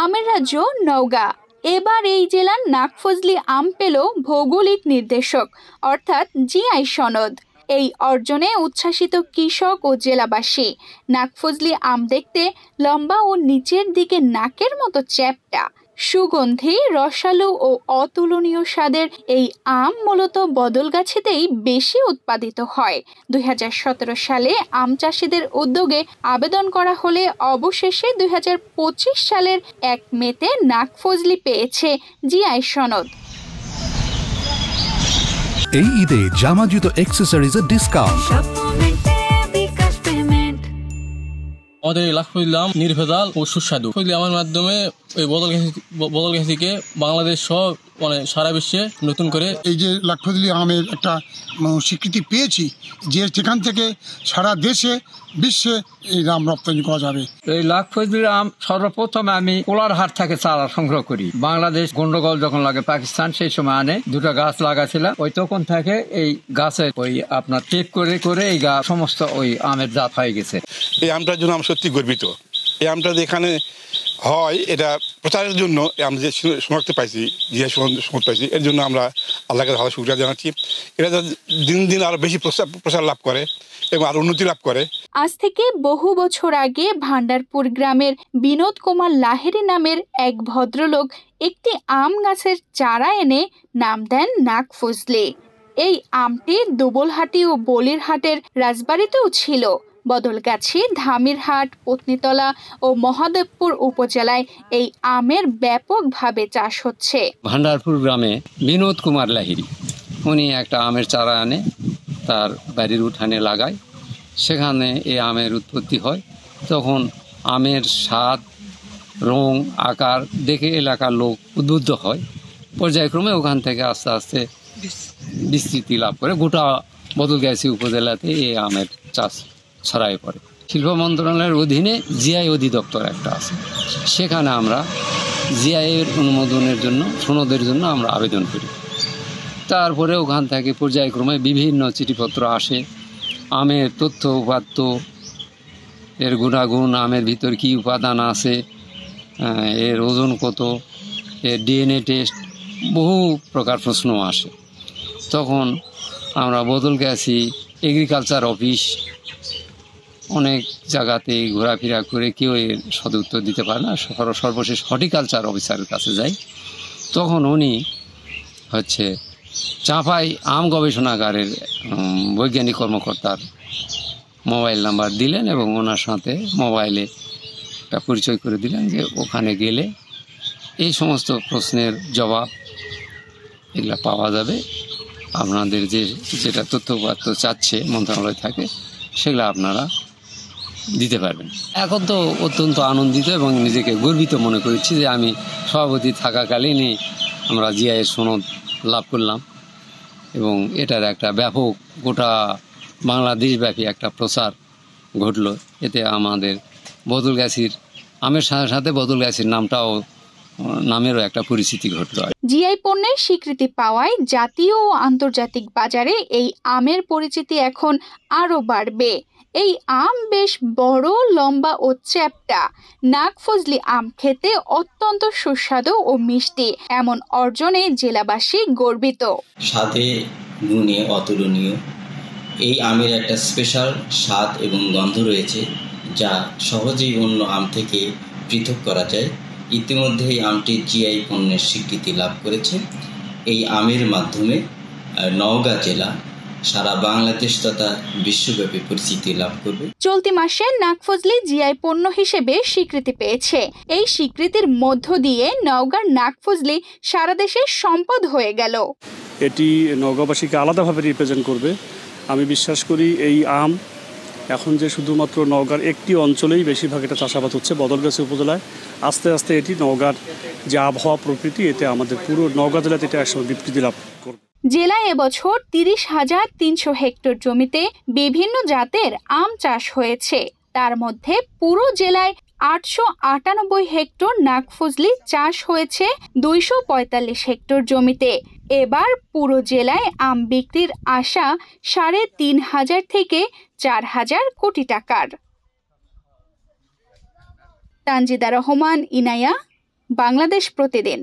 আমের রাজ্য নওগাঁ। এবার এই জেলার নাকফজলি আম পেল ভৌগোলিক নির্দেশক অর্থাৎ জিআই সনদ। এই অর্জনে উচ্ছ্বাসিত কৃষক ও জেলাবাসী। নাকফজলি আম দেখতে লম্বা ও নিচের দিকে নাকের মতো চ্যাপ্টা, সুগন্ধি, রসালো ও অতুলনীয় স্বাদের এই আম মূলত বদলগাছিতেই বেশি উৎপাদিত হয়। ২০১৭ সালে আম চাষিদের উদ্যোগে আবেদন করা হলে অবশেষে ২০২৫ সালের ১ মেতে নাকফজলি পেয়েছে জিআই সনদ। এই ঈদে জামা জুতো অ্যাক্সেসরিজের ডিসকাউন্ট। আমাদের নাকফজলি আম নির্ভেজাল ও সুস্বাদু। আমার মাধ্যমে ওই বদলগাছিকে বাংলাদেশ সহ সারা বিশ্বে নতুন করে এই যে নাকফজলি আমের একটা স্বীকৃতি পেয়েছি, যে যেখান থেকে সারা দেশে বিশ্বে এই আম রপ্তানি করা যাবে। এই নাকফজলি আম সর্বপ্রথম আমি কোলারহাট থেকে চারা সংগ্রহ করি। বাংলাদেশ গন্ডগোল যখন লাগে পাকিস্তান, সেই সময় আনে দুটো গাছ লাগাছিলাম। ওই তখন থেকে এই গাছের ওই আপনার টেপ করে করে এই গাছ সমস্ত ওই আমের জাত হয়ে গেছে। এই আমটার জন্য আমি সত্যি গর্বিত। এই আমটা যেখানে হয় এটা প্রচারের জন্য আমরা যে শনাক্ত পাইছি, যে সনদ পাইছি, এর জন্য আমরা আল্লাহকে ভালো শুকরিয়া জানাচ্ছি। এটা দিন দিন আরো বেশি প্রচার লাভ করে এবং আরো উন্নতি লাভ করে। আজ থেকে বহু বছর আগে ভান্ডারপুর গ্রামের বিনোদ কুমার লাহিড়ী নামের এক ভদ্রলোক একটি আম গাছের চারা এনে নাম দেন নাকফজলি। এই আমটি দুবলহাটি ও বলিরহাটের রাজবাড়িতেও ছিল। বদলগাছি, ধামিরহাট, পত্নীতলা ও মহাদেবপুর উপজেলায় এই আমের ব্যাপকভাবে চাষ হচ্ছে। ভান্ডারপুর গ্রামে বিনোদ কুমার লাহিড়ী উনি একটা আমের চারা আনে, তার বাড়ির উঠানে লাগায়। সেখানে এই আমের উৎপত্তি হয়। তখন আমের স্বাদ, রং, আকার দেখে এলাকার লোক উদ্বুদ্ধ হয়। পর্যায়ক্রমে ওখান থেকে আস্তে আস্তে বিস্তৃতি লাভ করে গোটা বদলগাছি উপজেলাতে এই আমের চাষ ছড়াই পড়ে। শিল্প মন্ত্রণালয়ের অধীনে জিআই অধিদপ্তর একটা আছে, সেখানে আমরা জিআইয়ের অনুমোদনের জন্য, সনদের জন্য আমরা আবেদন করি। তারপরে ওখান থেকে পর্যায়ক্রমে বিভিন্ন চিঠিপত্র আসে। আমের তথ্য উপাত্ত, এর গুণাগুণ, আমের ভিতর কী উপাদান আছে, এর ওজন কত, এর ডিএনএ টেস্ট, বহু প্রকার প্রশ্ন আসে। তখন আমরা বদলগাছি এগ্রিকালচার অফিস, অনেক জায়গাতে ঘোরাফেরা করে কেউ এর সদুত্তর দিতে পারে না। সর্বশেষ হর্টিকালচার অফিসারের কাছে যাই। তখন উনি চাঁপাই আম গবেষণাগারের বৈজ্ঞানিক কর্মকর্তার মোবাইল নাম্বার দিলেন এবং ওনার সাথে মোবাইলে একটা পরিচয় করে দিলেন যে ওখানে গেলে এই সমস্ত প্রশ্নের জবাব এগুলা পাওয়া যাবে। আপনাদের যেটা তথ্যপাত্র চাচ্ছে মন্ত্রণালয় থাকে সেগুলো আপনারা দিতে পারবেন। এখন তো অত্যন্ত আনন্দিত এবং নিজেকে গর্বিত মনে করছি যে আমি সভাপতি থাকাকালীনই আমরা জিআইয়ের সনদ লাভ করলাম এবং এটার একটা ব্যাপক গোটা বাংলাদেশব্যাপী একটা প্রচার ঘটল। এতে আমাদের বদলগাছির আমের সাথে সাথে বদলগাছির নামেরও একটা পরিচিতি ঘটল। জিআই পণ্যের স্বীকৃতি পাওয়ায় জাতীয় ও আন্তর্জাতিক বাজারে এই আমের পরিচিতি এখন আরও বাড়বে। এই আম বেশ বড়, লম্বা ও চ্যাপ্টা। নাকফজলি আম খেতে অত্যন্ত সুস্বাদু ও মিষ্টি। এমন অর্জনে জেলাবাসী গর্বিত। স্বাদে গুণে অতুলনীয় এই আমের একটা স্পেশাল স্বাদ এবং গন্ধ রয়েছে, যা সহজেই অন্য আম থেকে পৃথক করা যায়। ইতিমধ্যে এই আমটি জিআই পণ্যের স্বীকৃতি লাভ করেছে। এই আমের মাধ্যমে নওগাঁ জেলা সারা বাংলাদেশ তথা বিশ্বব্যাপী পরিচিতি লাভ করবে। চলতি মাসে নাকফজলি জিআই পণ্য হিসেবে স্বীকৃতি পেয়েছে। এই স্বীকৃতির মধ্য দিয়ে নওগাঁর নাকফজলি সারা দেশের সম্পদ হয়ে গেল। এটি নওগাঁবাসীকে আলাদাভাবে রিপ্রেজেন্ট করবে। আমি বিশ্বাস করি এই আম এখন যে শুধুমাত্র নওগাঁর একটি অঞ্চলেই বেশিরভাগ এটা চাষাবাদ হচ্ছে, বদলগাছি উপজেলায়। আস্তে আস্তে এটি নওগাঁর যে আবহাওয়া প্রকৃতি, এতে আমাদের পুরো নওগাঁ জেলাতে এটা একসময় বিস্তৃতি লাভ করবে। জেলায় এবছর ৩০,৩০০ হেক্টর জমিতে বিভিন্ন জাতের আম চাষ হয়েছে। তার মধ্যে পুরো জেলায় ৮৯৮ হেক্টর নাকফজলি চাষ হয়েছে ২৪৫ হেক্টর জমিতে। এবার পুরো জেলায় আম বিক্রির আশা ৩,৫০০ থেকে ৪,০০০ কোটি টাকার। তানজিদা রহমান, ইনায়া, বাংলাদেশ প্রতিদিন।